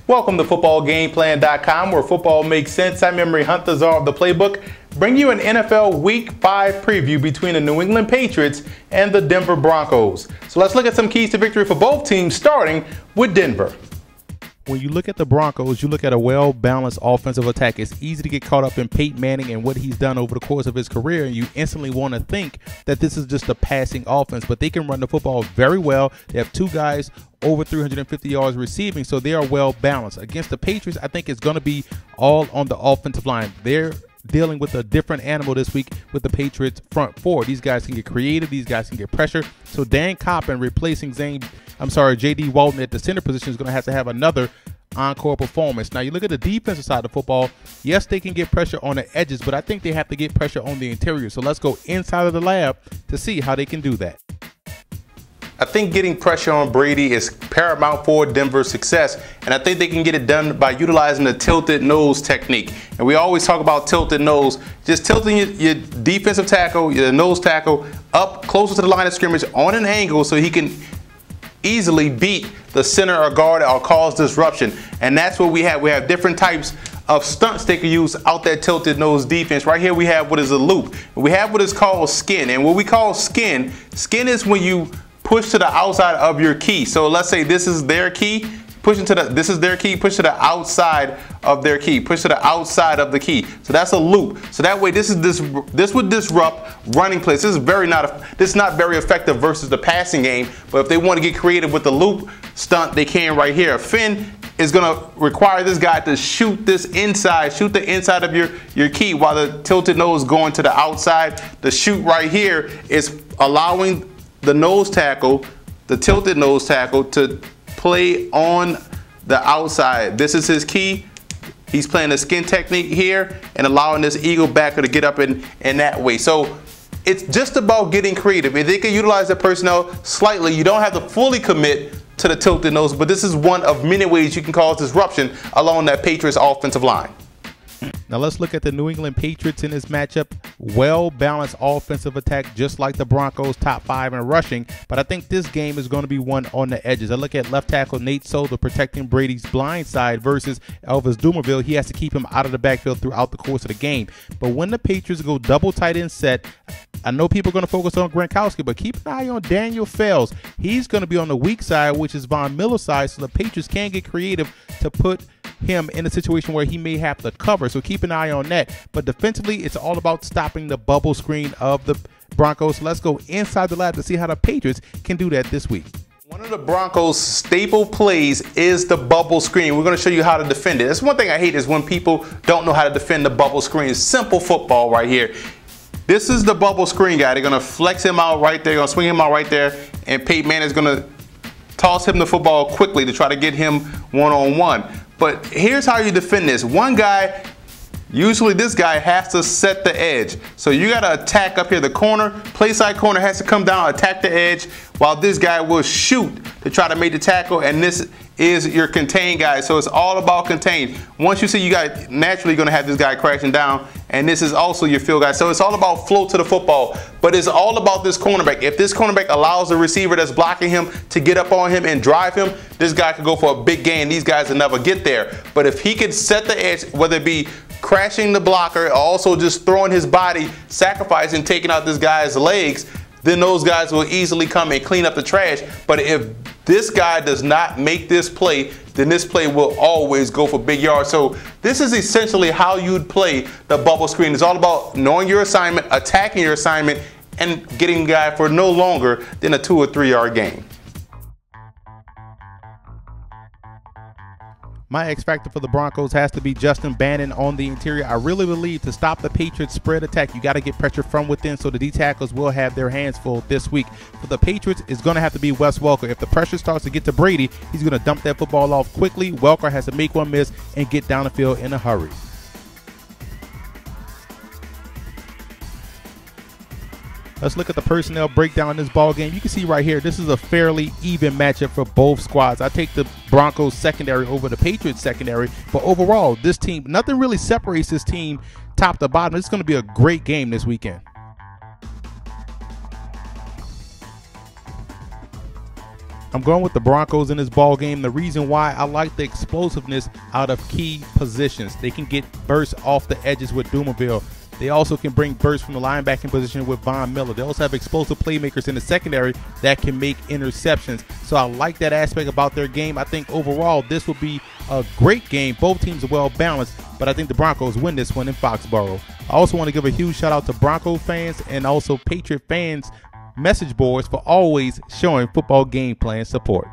Welcome to footballgameplan.com, where football makes sense. I'm Emery Hunt, the czar of the playbook, bring you an NFL Week 5 preview between the New England Patriots and the Denver Broncos. So let's look at some keys to victory for both teams, starting with Denver. When you look at the Broncos, you look at a well-balanced offensive attack. It's easy to get caught up in Peyton Manning and what he's done over the course of his career, and you instantly want to think that this is just a passing offense, but they can run the football very well. They have two guys over 350 yards receiving, so they are well-balanced. Against the Patriots, I think it's going to be all on the offensive line. They're dealing with a different animal this week with the Patriots front four. These guys can get creative. These guys can get pressure. So Dan Coppin replacing J.D. Walton at the center position is going to have another encore performance. Now, you look at the defensive side of the football. Yes, they can get pressure on the edges, but I think they have to get pressure on the interior. So let's go inside of the lab to see how they can do that. I think getting pressure on Brady is paramount for Denver's success, and I think they can get it done by utilizing the tilted nose technique. And we always talk about tilted nose, just tilting your defensive tackle, your nose tackle, up closer to the line of scrimmage on an angle so he can easily beat the center or guard or cause disruption. And that's what we have. We have different types of stunts they can use out that tilted nose defense. Right here we have what is a loop. We have what is called skin. And what we call skin is when you push to the outside of your key. So let's say this is their key. This is their key, push to the outside of their key, push to the outside of the key. So that's a loop. So that way this would disrupt running plays. This is not very effective versus the passing game, but if they want to get creative with the loop stunt, they can right here. Finn is going to require this guy to shoot the inside of your key while the tilted nose going to the outside. The shoot right here is allowing the nose tackle, the tilted nose tackle, to play on the outside. This is his key. He's playing the skin technique here and allowing this eagle backer to get up in that way. So it's just about getting creative. If they can utilize the personnel slightly, you don't have to fully commit to the tilted nose, but this is one of many ways you can cause disruption along that Patriots offensive line. Now let's look at the New England Patriots in this matchup. Well-balanced offensive attack, just like the Broncos, top 5 in rushing. But I think this game is going to be one on the edges. I look at left tackle Nate Solder protecting Brady's blind side versus Elvis Dumervil. He has to keep him out of the backfield throughout the course of the game. But when the Patriots go double tight end set, I know people are going to focus on Gronkowski, but keep an eye on Daniel Fells. He's going to be on the weak side, which is Von Miller's side, so the Patriots can get creative to put him in a situation where he may have to cover. So keep an eye on that. But defensively, it's all about stopping the bubble screen of the Broncos. Let's go inside the lab to see how the Patriots can do that this week. One of the Broncos' staple plays is the bubble screen. We're going to show you how to defend it. That's one thing I hate, is when people don't know how to defend the bubble screen. It's simple football right here. This is the bubble screen guy. They're going to flex him out right there. They're going to swing him out right there. And Peyton Manning is going to toss him the football quickly to try to get him one-on-one. But here's how you defend this. One guy, usually this guy, has to set the edge. So you got to attack up here. The corner, play side corner has to come down, attack the edge, while this guy will shoot to try to make the tackle. And this is your contain guy. So it's all about contain. Once you see, you got naturally going to have this guy crashing down, and this is also your field guy. So it's all about flow to the football, but it's all about this cornerback. If this cornerback allows the receiver that's blocking him to get up on him and drive him, this guy could go for a big gain. These guys will never get there. But if he can set the edge, whether it be crashing the blocker or also just throwing his body, sacrificing, taking out this guy's legs, then those guys will easily come and clean up the trash. But if this guy does not make this play, then this play will always go for big yards. So this is essentially how you'd play the bubble screen. It's all about knowing your assignment, attacking your assignment, and getting the guy for no longer than a 2 or 3 yard gain. My X factor for the Broncos has to be Justin Bannon on the interior. I really believe to stop the Patriots' spread attack, you got to get pressure from within, so the D tackles will have their hands full this week. For the Patriots, it's going to have to be Wes Welker. If the pressure starts to get to Brady, he's going to dump that football off quickly. Welker has to make one miss and get down the field in a hurry. Let's look at the personnel breakdown in this ball game. You can see right here, this is a fairly even matchup for both squads. I take the Broncos secondary over the Patriots secondary, but overall, this team, nothing really separates this team top to bottom. It's going to be a great game this weekend. I'm going with the Broncos in this ball game. The reason why, I like the explosiveness out of key positions. They can get bursts off the edges with Dumerville. They also can bring bursts from the linebacking position with Von Miller. They also have explosive playmakers in the secondary that can make interceptions. So I like that aspect about their game. I think overall this will be a great game. Both teams are well balanced, but I think the Broncos win this one in Foxborough. I also want to give a huge shout out to Bronco fans and also Patriot fans message boards for always showing football game plan support.